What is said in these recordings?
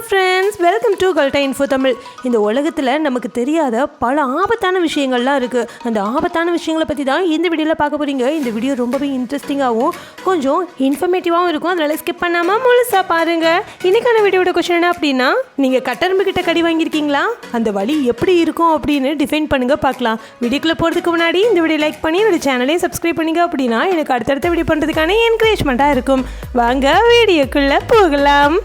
Friends, welcome to கல்டா info Tamil. இந்த உலகத்தில் நமக்கு தெரியாத பல ஆபத்தான விஷயங்கள்லாம் இருக்குது. அந்த ஆபத்தான விஷயங்களை பற்றி தான் இந்த வீடியோவில் பார்க்க போகிறீங்க. இந்த வீடியோ ரொம்பவே இன்ட்ரெஸ்டிங்காகவும் கொஞ்சம் இன்ஃபர்மேட்டிவாகவும் இருக்கும். அதனால் ஸ்கிப் பண்ணாமல் முழுசாக பாருங்கள். இன்றைக்கான வீடியோட கொஸ்டின் என்ன அப்படின்னா, நீங்கள் கட்டரும்பு கிட்ட கடி வாங்கியிருக்கீங்களா? அந்த வலி எப்படி இருக்கும் அப்படின்னு டிஃபைன் பண்ணுங்கள், பார்க்கலாம். வீடியோக்குள்ளே போகிறதுக்கு முன்னாடி இந்த வீடியோ லைக் பண்ணி என்னோட சேனலையும் சப்ஸ்கிரைப் பண்ணிங்க அப்படின்னா எனக்கு அடுத்தடுத்த வீடியோ பண்ணுறதுக்கான என்கரேஜ்மெண்ட்டாக இருக்கும். வாங்க வீடியோக்குள்ளே போகலாம்.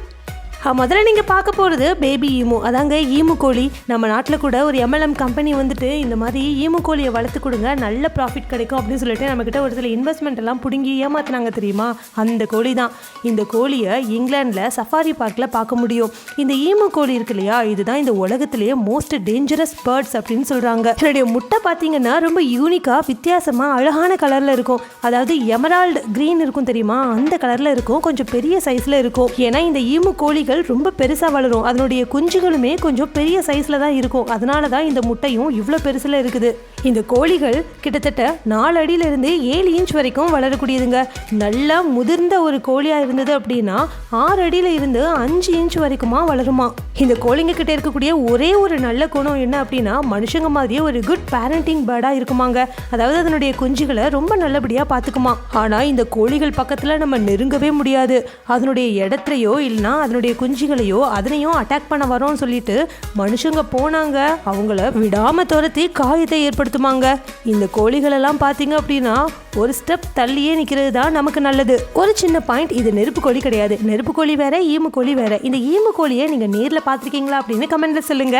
முதல்ல நீங்கள் பார்க்க போகிறது பேபி ஈமு. அதாங்க ஈமு கோழி. நம்ம நாட்டில் கூட ஒரு MLM கம்பெனி வந்துட்டு இந்த மாதிரி ஈமு கோழியை வளர்த்து கொடுங்க, நல்ல ப்ராஃபிட் கிடைக்கும் அப்படின்னு சொல்லிட்டு நம்மக்கிட்ட ஒரு சில இன்வெஸ்ட்மெண்ட் எல்லாம் பிடுங்கி ஏமாத்தினாங்க தெரியுமா? அந்த கோழி தான். இந்த கோழியை இங்கிலாண்டில் சஃபாரி பார்க்கில் பார்க்க முடியும். இந்த ஈமு கோழி இருக்கு இல்லையா, இதுதான் இந்த உலகத்திலேயே மோஸ்ட் டேஞ்சரஸ் பேர்ட்ஸ் அப்படின்னு சொல்கிறாங்க. என்னுடைய முட்டை பார்த்தீங்கன்னா ரொம்ப யூனிக்காக வித்தியாசமாக அழகான கலரில் இருக்கும். அதாவது எமரால்டு க்ரீன் இருக்கும் தெரியுமா, அந்த கலரில் இருக்கும். கொஞ்சம் பெரிய சைஸில் இருக்கும். ஏன்னா இந்த ஈமு கோழிகள் ரொம்ப பெருசாக வளரும். அதனுடைய குஞ்சுகளுமே கொஞ்சம் பெரிய சைஸில் தான் இருக்கும். அதனால தான் இந்த முட்டையும் இவ்வளோ பெருசில் இருக்குது. இந்த கோழிகள் கிட்டத்தட்ட 4 அடியிலிருந்து 7 இன்ச் வரைக்கும் வளரக்கூடியதுங்க. நல்லா முதிர்ந்த ஒரு கோழியாக இருந்தது அப்படின்னா 6 அடியில் இருந்து 5 இன்ச் வரைக்குமா வளருமா. இந்த கோழிங்க கிட்ட இருக்கக்கூடிய ஒரே ஒரு நல்ல குணம் என்ன அப்படின்னா, மனுஷங்க மாதிரியே ஒரு குட் பேரண்டிங் பேர்டாக இருக்குமாங்க. அதாவது அதனுடைய குஞ்சுகளை ரொம்ப நல்லபடியாக பார்த்துக்குமா. ஆனால் இந்த கோழிகள் பக்கத்தில் நம்ம நெருங்கவே முடியாது. அதனுடைய இடத்துலையோ இல்லைனா அதனுடைய குஞ்சுகளையோ அதனையும் அட்டாக் பண்ண வரோம்னு சொல்லிட்டு மனுஷங்க போனாங்க, அவங்கள விடாமல் துரத்தி காயத்தை ஏற்படுத்துமாங்க. இந்த கோழிகளெல்லாம் பார்த்தீங்க அப்படின்னா ஒரு ஸ்டெப் தள்ளியே நிற்கிறது தான் நமக்கு நல்லது. ஒரு சின்ன பாயிண்ட், இது நெருப்பு கோழி கிடையாது. நெருப்பு கோழி வேற, ஈமு கோழி வேற. இந்த ஈமு கோழியை நீங்கள் நேரில் பார்த்துருக்கீங்களா அப்படின்னு கமெண்ட்ல சொல்லுங்க.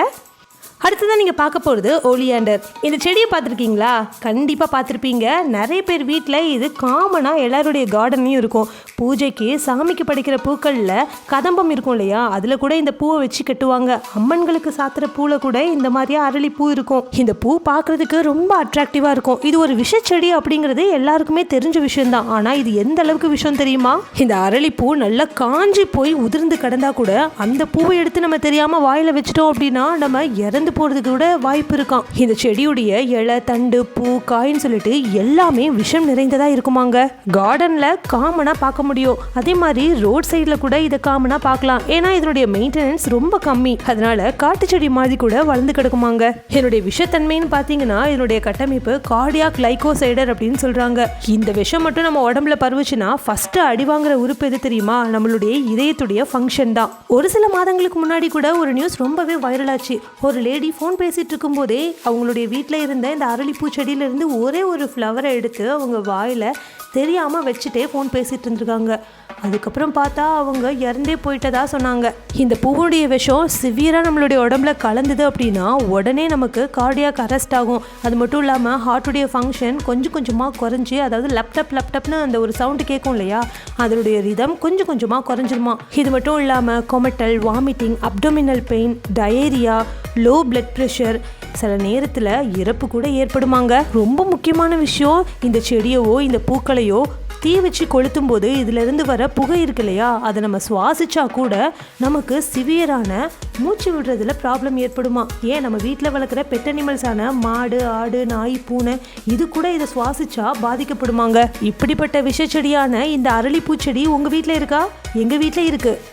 அடுத்ததான் நீங்கள் பார்க்க போகிறது ஓலியாண்டர். இந்த செடியை பார்த்துருக்கீங்களா? கண்டிப்பாக பார்த்துருப்பீங்க. நிறைய பேர் வீட்டில் இது காமனாக எல்லாருடைய கார்டன்லையும் இருக்கும். பூஜைக்கு சாமிக்கு படைக்கிற பூக்களில் கதம்பம் இருக்கும் இல்லையா, அதில் கூட இந்த பூவை வச்சு கட்டுவாங்க. அம்மன்களுக்கு சாத்துற பூவில் கூட இந்த மாதிரியா அரளி பூ இருக்கும். இந்த பூ பார்க்குறதுக்கு ரொம்ப அட்ராக்டிவாக இருக்கும். இது ஒரு விஷச்செடி அப்படிங்கிறது எல்லாருக்குமே தெரிஞ்ச விஷயம்தான். ஆனால் இது எந்த அளவுக்கு விஷயம் தெரியுமா? இந்த அரளி பூ நல்லா காஞ்சி போய் உதிர்ந்து கிடந்தா கூட அந்த பூவை எடுத்து நம்ம தெரியாமல் வாயில் வச்சிட்டோம் அப்படின்னா நம்ம இறந்து போறதுக்கு கூட வாய்ப்பு இருக்கும். இந்த செடியுடைய இலை, தண்டு, பூ, காயின்னு சொல்லிட்டு எல்லாமே விஷம் நிறைந்ததா இருக்குமாங்க. கார்டன்ல காமனா பார்க்க முடியும். அதே மாதிரி ரோட் சைட்ல கூட இதை காமனா பார்க்கலாம். ஏன்னா இதனுடைய மெயின்டெனன்ஸ் ரொம்ப கம்மி. அதனால காட்டு செடி மாதிரி கூட வளர்ந்து கிடக்குமாங்க. இதனுடைய விஷத்தன்மைன்னு பார்த்தீங்கன்னா இதனுடைய கட்டமைப்பு கார்டியாக் லைகோசைடர் அப்படின்னு சொல்றாங்க. இந்த விஷம் மட்டும் நம்ம உடம்புல பரவுச்சுன்னா ஃபர்ஸ்ட் அடி வாங்குற உறுப்பு எது தெரியுமா? நம்மளுடைய இதயத்துடைய ஃபங்க்ஷன் தான். ஒரு சில மாதங்களுக்கு முன்னாடி கூட ஒரு நியூஸ் ரொம்பவே வைரல் ஆச்சு. ஒரு லேடி ஃபோன் பேசிட்டு இருக்கும் போதே அவங்களுடைய வீட்டில் இருந்த இந்த அரளிப்பூ செடியிலிருந்து ஒரே ஒரு ஃப்ளவரை எடுத்து அவங்க வாயில் தெரியாமல் வச்சுட்டே ஃபோன் பேசிகிட்டு இருந்திருக்காங்க. அதுக்கப்புறம் பார்த்தா அவங்க இறந்தே போயிட்டதா சொன்னாங்க. இந்த பூவுடைய விஷம் சிவியராக நம்மளுடைய உடம்புல கலந்தது அப்படின்னா உடனே நமக்கு கார்டியாக் அரெஸ்ட் ஆகும். அது மட்டும் இல்லாமல் ஹார்ட்டுடைய ஃபங்க்ஷன் கொஞ்சம் கொஞ்சமாக குறைஞ்சி, அதாவது லப்டப்னு அந்த ஒரு சவுண்டு கேட்கும் இல்லையா, அதனுடைய ரிதம் கொஞ்சம் கொஞ்சமாக குறைஞ்சிருமா. இது மட்டும் இல்லாமல் கொமட்டல், vomiting, abdominal pain, diarrhoea, low blood pressure, சில நேரத்தில் இறப்பு கூட ஏற்படுமாங்க. ரொம்ப முக்கியமான விஷயம், இந்த செடியவோ இந்த பூக்களையோ தீ வச்சு கொளுத்தும் போது இதிலிருந்து வர புகை இருக்கு இல்லையா, அதை நம்ம சுவாசிச்சா கூட நமக்கு சிவியரான மூச்சு விடுறதுல ப்ராப்ளம் ஏற்படுமா. ஏன் நம்ம வீட்டில் வளர்க்குற பெட் அனிமல்ஸான மாடு, ஆடு, நாய், பூனை இது கூட இதை சுவாசிச்சா பாதிக்கப்படுமாங்க. இப்படிப்பட்ட விஷச்செடியான இந்த அரளிப்பூச்செடி உங்கள் வீட்டில் இருக்கா? எங்கள் வீட்டில் இருக்குது.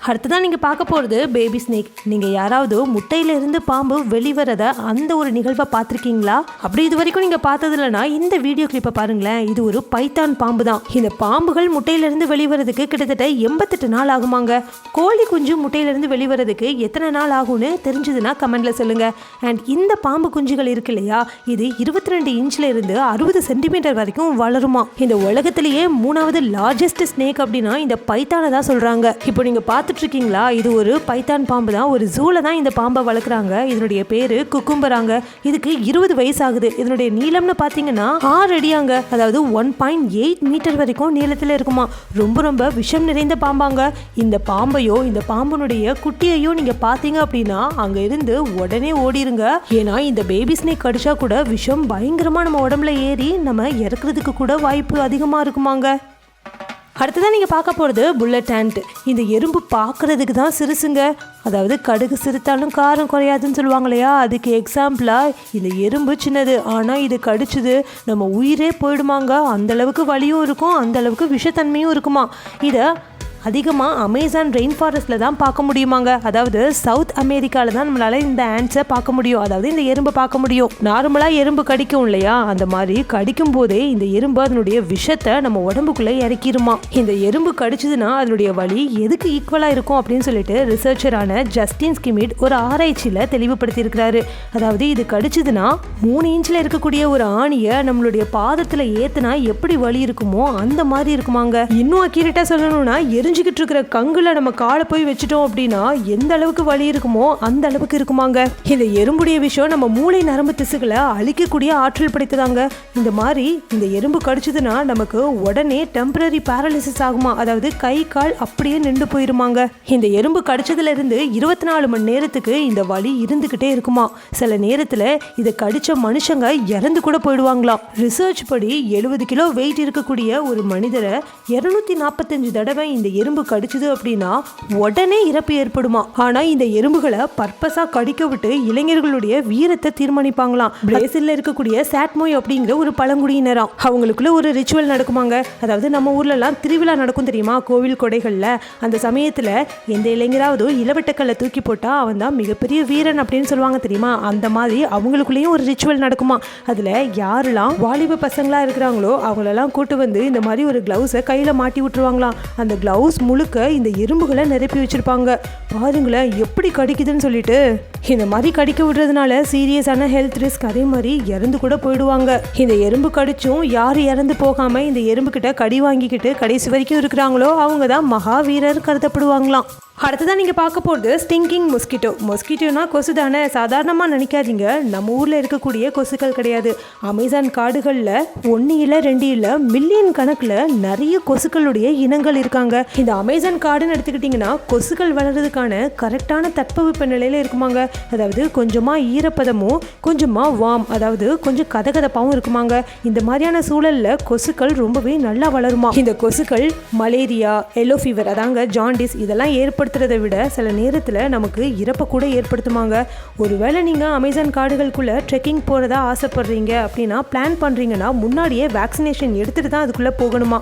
அடுத்ததான் நீங்கள் பார்க்க போகிறது பேபி ஸ்னேக். நீங்கள் யாராவது முட்டையிலிருந்து பாம்பு வெளிவரத அந்த ஒரு நிகழ்வை பார்த்துருக்கீங்களா? அப்படி இது வரைக்கும் நீங்கள் பார்த்தது இல்லைன்னா இந்த வீடியோ கிளிப்பை பாருங்களேன். இது ஒரு பைத்தான் பாம்பு தான். இந்த பாம்புகள் முட்டையிலிருந்து வெளிவரதுக்கு கிட்டத்தட்ட 88 நாள் ஆகுமாங்க. கோழி குஞ்சு முட்டையிலிருந்து வெளிவரதுக்கு எத்தனை நாள் ஆகும்னு தெரிஞ்சதுன்னா கமெண்ட்ல சொல்லுங்க. அண்ட் இந்த பாம்பு குஞ்சுகள் இருக்கு இல்லையா, இது 22 இன்ச்ல இருந்து 60 சென்டிமீட்டர் வரைக்கும் வளருமா. இந்த உலகத்திலேயே 3வது லார்ஜஸ்ட் ஸ்னேக் அப்படின்னா இந்த பைத்தானை தான் சொல்றாங்க. இப்போ நீங்க இருக்கீங்களா, இது ஒரு பைத்தான் பாம்பு தான். ஒரு ஜூல தான் இந்த பாம்பை வளர்க்குறாங்க. இதனுடைய பேரு குக்கும்பராங்க. இதுக்கு 20 வயசு ஆகுது. இதனுடைய நீளம்னு பார்த்தீங்கன்னா 6 அடியாங்க. அதாவது 1.8 மீட்டர் வரைக்கும் நீளத்தில் இருக்குமா. ரொம்ப ரொம்ப விஷம் நிறைந்த பாம்பாங்க. இந்த பாம்பையோ இந்த பாம்பனுடைய குட்டியையோ நீங்க பார்த்தீங்க அப்படின்னா அங்க இருந்து உடனே ஓடிருங்க. ஏன்னா இந்த பேபி ஸ்னேக் கடிச்சா கூட விஷம் பயங்கரமா நம்ம உடம்புல ஏறி நம்ம இறக்குறதுக்கு கூட வாய்ப்பு அதிகமா இருக்குமாங்க. அடுத்ததான் நீங்கள் பார்க்க போகிறது புல்லட் ஆண்ட். இந்த எறும்பு பார்க்குறதுக்கு தான் சிறுசுங்க. அதாவது கடுகு சிறுத்தாலும் காரம் குறையாதுன்னு சொல்லுவாங்க இல்லையா, அதுக்கு எக்ஸாம்பிளாக இந்த எறும்பு சின்னது. ஆனால் இது கடிச்சுது நம்ம உயிரே போயிடுமாங்க. அந்தளவுக்கு வலியும் இருக்கும், அந்தளவுக்கு விஷத்தன்மையும் இருக்குமா. இதை அதிகமாக அமேசான் ரெயின் ஃபாரஸ்ட்டில் தான் பார்க்க முடியுமாங்க. அதாவது சவுத் அமெரிக்காவில் தான் நம்மளால் இந்த ஆண்ட்ஸை பார்க்க முடியும், அதாவது இந்த எறும்பை பார்க்க முடியும். நார்மலாக எறும்பு கடிக்கும் இல்லையா, அந்த மாதிரி கடிக்கும் போதே இந்த எறும்பு அதனுடைய விஷத்தை நம்ம உடம்புக்குள்ளே இறக்கிருமா. இந்த எறும்பு கடிச்சதுன்னா அதனுடைய வலி எதுக்கு ஈக்குவலாக இருக்கும் அப்படின்னு சொல்லிட்டு ரிசர்ச்சரான ஜஸ்டின் ஸ்கிமிட் ஒரு ஆராய்ச்சியில் தெளிவுபடுத்தியிருக்கிறாரு. அதாவது இது கடிச்சதுன்னா 3 இன்ச்சில் இருக்கக்கூடிய ஒரு ஆணியை நம்மளுடைய பாதத்தில் ஏத்துனா எப்படி வலி இருக்குமோ அந்த மாதிரி இருக்குமாங்க. இன்னும் அக்யூரேட்டாக சொல்லணும்னா எரிஞ்சுக்கிட்டு இருக்கிற கங்குல நம்ம காலை போய் வச்சுட்டோம் அப்படின்னா எந்த அளவுக்கு வலி இருக்குமோ அந்த அளவுக்கு இருக்குமாங்க. இந்த எறும்புடைய விஷயம் நம்ம மூளை நரம்பு திசுக்களை அழிக்கக்கூடிய ஆற்றல் படைத்ததாங்க. இந்த மாதிரி இந்த எறும்பு கடிச்சதுன்னா நமக்கு உடனே டெம்பரரி பேரலிசிஸ் ஆகுமா, அதாவது கை கால் அப்படியே நின்று போயிருமாங்க. இந்த எறும்பு கடிச்சதுல இருந்து 24 மணி நேரத்துக்கு இந்த வலி இருந்துகிட்டே இருக்குமா. சில நேரத்துல இதை கடிச்ச மனுஷங்க இறந்து கூட போயிடுவாங்களாம். ரிசர்ச் படி 70 கிலோ வெயிட் இருக்கக்கூடிய ஒரு மனிதரை 245 தடவை இந்த எறும்பு கடிச்சது அப்படின்னா உடனே இறப்பு ஏற்படுமா. ஆனா இந்த எறும்புகளை பர்பஸா கடிக்க விட்டு இளைஞர்களுடைய வீரத்தை தீர்மானிப்பாங்களாம். பிரேசில்ல இருக்கக்கூடிய சாட்மோய் அப்படிங்கிற ஒரு பழங்குடியினராம். அவங்களுக்குள்ள ஒரு ரிச்சுவல் நடக்குமாங்க. அதாவது நம்ம ஊர்ல எல்லாம் திருவிழா நடக்கும் தெரியுமா, கோவில் கொடைகள்ல. அந்த சமயத்துல எந்த இளைஞராவது இளவட்டக்கல்ல தூக்கி போட்டா அவன் தான் மிகப்பெரிய வீரன் அப்படின்னு சொல்லுவாங்க தெரியுமா. அந்த மாதிரி அவங்களுக்குள்ளேயும் ஒரு ரிச்சுவல் நடக்குமா. அதுல யாரெல்லாம் வாலிப பசங்களா இருக்கிறாங்களோ அவங்களெல்லாம் கூட்டு வந்து இந்த மாதிரி ஒரு கிளவுஸை கையில மாட்டி விட்டுருவாங்களாம். அந்த கிளவுஸ் முழுக்க இந்த எறும்புகளை நிரப்பி வச்சிருப்பாங்க. பாருங்களேன் எப்படி கடிக்குதுன்னு சொல்லிட்டு. இந்த மாதிரி கடிக்க விடுறதுனால சீரியஸான ஹெல்த் ரிஸ்க், அதே மாதிரி இறந்து கூட போயிடுவாங்க. இந்த எறும்பு கடிச்சும் யார் இறந்து போகாம இந்த எறும்பு கிட்ட கடி வாங்கிக்கிட்டு கடைசி வரைக்கும் இருக்கிறாங்களோ அவங்க தான் மகாவீரர் கருதப்படுவாங்களாம். அடுத்ததான் நீங்கள் பார்க்க போகிறது ஸ்டிங்கிங் மொஸ்கிட்டோ. மொஸ்கிட்டோனா கொசு தானே, சாதாரணமாக நினைக்காதீங்க. நம்ம ஊரில் இருக்கக்கூடிய கொசுக்கள் கிடையாது. அமேசான் காடுகளில் 1 இல்லை 2 இல்லை மில்லியன் கணக்கில் நிறைய கொசுக்களுடைய இனங்கள் இருக்காங்க. இந்த அமேசான் காடுன்னு எடுத்துக்கிட்டிங்கன்னா கொசுக்கள் வளர்கிறதுக்கான கரெக்டான தட்பவெப்ப நிலையில் இருக்குமாங்க. அதாவது கொஞ்சமாக ஈரப்பதமும் கொஞ்சமாக வார்ம், அதாவது கொஞ்சம் கதகதப்பாகவும் இருக்குமாங்க. இந்த மாதிரியான சூழலில் கொசுக்கள் ரொம்பவே நல்லா வளருமா. இந்த கொசுக்கள் மலேரியா, எல்லோ ஃபீவர், அதாங்க ஜாண்டிஸ், இதெல்லாம் ஏற்படுத்துறதை விட சில நேரத்தில் நமக்கு இறப்பை கூட ஏற்படுத்துமாங்க. ஒருவேளை நீங்கள் அமேசான் காடுகளுக்குள்ளே ட்ரெக்கிங் போகிறதா ஆசைப்படுறீங்க அப்படின்னா பிளான் பண்ணுறீங்கன்னா முன்னாடியே வேக்சினேஷன் எடுத்துகிட்டு தான் அதுக்குள்ளே போகணுமா.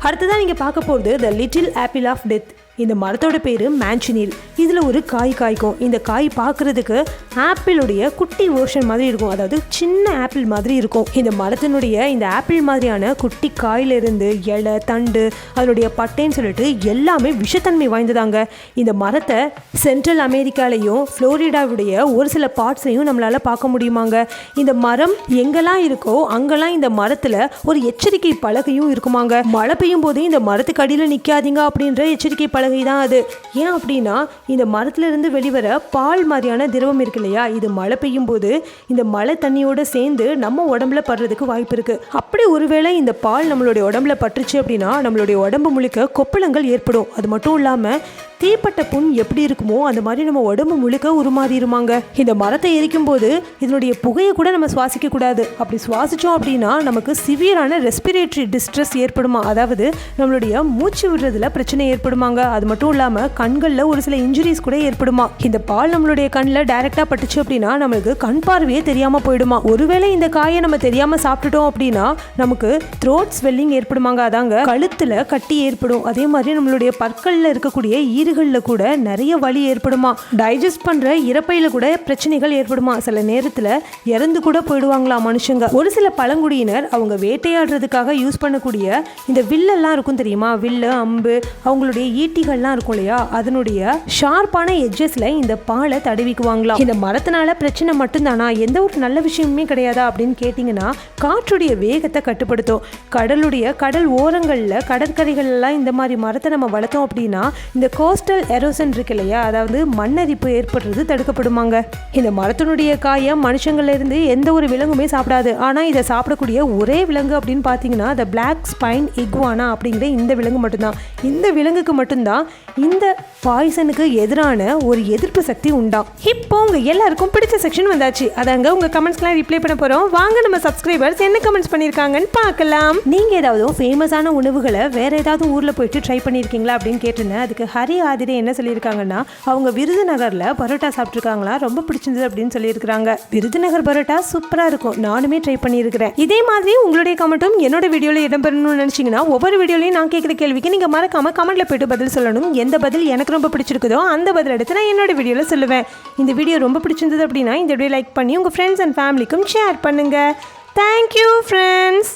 அடுத்ததான் நீங்கள் பார்க்க போகிறது the little apple of death. இந்த மரத்தோட பேர் மேன்ச்சினில். இதில் ஒரு காய் காய்க்கும். இந்த காய் பார்க்குறதுக்கு ஆப்பிளுடைய குட்டி வேர்ஷன் மாதிரி இருக்கும், அதாவது சின்ன ஆப்பிள் மாதிரி இருக்கும். இந்த மரத்தினுடைய இந்த ஆப்பிள் மாதிரியான குட்டி காயிலிருந்து இலை, தண்டு, அதனுடைய பட்டைன்னு சொல்லிட்டு எல்லாமே விஷத்தன்மை வாய்ந்ததாங்க. இந்த மரத்தை சென்ட்ரல் அமெரிக்காலையும் ஃப்ளோரிடாவுடைய ஒரு சில பார்ட்ஸ்லையும் நம்மளால் பார்க்க முடியுமாங்க. இந்த மரம் எங்கெல்லாம் இருக்கோ அங்கெல்லாம் இந்த மரத்தில் ஒரு எச்சரிக்கை பலகையும் இருக்குமாங்க. மழை பெய்யும் போது இந்த மரத்துக்கு அடியில் நிற்காதீங்க அப்படின்ற எச்சரிக்கை பலகை தான் அது. ஏன் அப்படின்னா இந்த மரத்துல இருந்து வெளிவர பால் மாதிரியான திரவம் இருக்கு இல்லையா, இது மழை பெய்யும் போது இந்த மழை தண்ணியோட சேர்ந்து நம்ம உடம்புல படுறதுக்கு வாய்ப்பு இருக்கு. அப்படி ஒருவேளை இந்த பால் நம்மளுடைய உடம்புல பட்டுச்சு அப்படின்னா நம்மளுடைய உடம்பு முழுக்க கொப்பளங்கள் ஏற்படும். அது மட்டும் இல்லாம தீப்பட்ட புண் எப்படி இருக்குமோ அந்த மாதிரி நம்ம உடம்பு முழுக்க உருமாறிடுமாங்க. இந்த மரத்தை எரிக்கும் போது இதனுடைய புகையை கூட நம்ம சுவாசிக்க கூடாது. அப்படி சுவாசிச்சோம் அப்படின்னா நமக்கு சிவியரான ரெஸ்பிரேட்டரி டிஸ்ட்ரெஸ் ஏற்படுமா, அதாவது நம்மளுடைய மூச்சு விடுறதுல பிரச்சனை ஏற்படுமாங்க. அது மட்டும் இல்லாமல் கண்களில் ஒரு சில இன்ஜுரிஸ் கூட ஏற்படுமா. இந்த பால் நம்மளுடைய கண்ணில் டைரெக்டாக பட்டுச்சு அப்படின்னா நம்மளுக்கு கண் பார்வையே தெரியாமல் போயிடுமா. ஒருவேளை இந்த காயை நம்ம தெரியாமல் சாப்பிட்டுட்டோம் அப்படின்னா நமக்கு த்ரோட் ஸ்வெல்லிங் ஏற்படுமாங்க, அதாங்க கழுத்தில் கட்டி ஏற்படும். அதே மாதிரி நம்மளுடைய பற்களில் இருக்கக்கூடிய ஈறுகளில் கூட நிறைய வலி ஏற்படுமா. டைஜஸ்ட் பண்ணுற இறப்பையில் கூட பிரச்சனைகள் ஏற்படுமா. சில நேரத்தில் இறந்து கூட போயிடுவாங்களா மனுஷங்க. ஒரு சில பழங்குடியினர் அவங்க வேட்டையாடுறதுக்காக யூஸ் பண்ணக்கூடிய இந்த வில்லெல்லாம் இருக்கும் தெரியுமா, வில்லு, அம்பு, அவங்களுடைய ஈட்டிகள்லாம் இருக்கும் இல்லையா, அதனுடைய ஷார்ப்பான எட்ஜஸ்ல இந்த பாலை தடவிக்குவாங்களாம். இந்த மரத்தினால பிரச்சனை மட்டும்தானா, எந்த ஒரு நல்ல விஷயமுமே கிடையாதா அப்படின்னு கேட்டிங்கன்னா காற்றுடைய வேகத்தை கட்டுப்படுத்தும். கடல் ஓரங்களில் கடற்கரைகள்லாம் இந்த மாதிரி மரத்தை நம்ம வளர்த்தோம் அப்படின்னா இந்த கோஸ்டல் எரோசன் இருக்கு இல்லையா, அதாவது மண்ணரிப்பு ஏற்படுறது தடுக்கப்படுமாங்க. இந்த மரத்தினுடைய காயை மனுஷங்கள்ல இருந்து எந்த ஒரு விலங்குமே சாப்பிடாது. ஆனால் இதை சாப்பிடக்கூடிய ஒரே விலங்கு அப்படின்னு பார்த்தீங்கன்னா த பிளாக் ஸ்பைன் இக்வானா அப்படிங்கிற இந்த விலங்கு மட்டும்தான். இந்த விலங்குக்கு மட்டும்தான் இந்த பாய்சனுக்கு எதிரான ஒரு எதிர்ப்பு சக்தி உண்டாம். இப்போ உங்க எல்லாருக்கும் பிடிச்ச செக்ஷன் வந்தாச்சு. அதாங்க உங்க கமெண்ட்ஸ்லாம் ரிப்ளை பண்ண போறோம். வாங்க நம்ம சப்ஸ்கிரைபர்ஸ் என்ன கமெண்ட்ஸ் பண்ணியிருக்காங்கன்னு பார்க்கலாம். நீங்க ஏதாவது ஃபேமஸான உணவுகளை வேற ஏதாவது ஊர்ல போயிட்டு ட்ரை பண்ணியிருக்கீங்களா அப்படின்னு கேட்டிருந்தேன். அதுக்கு ஹரி ஆதிரே என்ன சொல்லியிருக்காங்கன்னா, அவங்க விருதுநகரில் பரோட்டா சாப்பிட்ருக்காங்களா, ரொம்ப பிடிச்சிருந்தது அப்படின்னு சொல்லியிருக்காங்க. விருதுநகர் பரோட்டா சூப்பராக இருக்கும், நானுமே ட்ரை பண்ணியிருக்கிறேன். இதே மாதிரி உங்களுடைய கமெண்ட்டும் என்னோட வீடியோவில் இடம்பெறணும்னு நினச்சிங்கன்னா ஒவ்வொரு வீடியோலையும் நான் கேட்குற கேள்விக்கு நீங்கள் மறக்காமல் கமெண்ட்டில் போய்ட்டு பதில் சொல்லணும். எந்த பதில் எனக்கு ரொம்ப பிடிச்சிருக்குதோ அந்த பதில் எடுத்து நான் என்னோட வீடியோவில் சொல்லுவேன். இந்த வீடியோ ரொம்ப பிடிச்சிருந்தது அப்படின்னா இந்த வீடியோ லைக் பண்ணி உங்கள் ஃப்ரெண்ட்ஸ் அண்ட் ஃபேமிலிக்கும் ஷேர் பண்ணுங்கள். Thank you friends.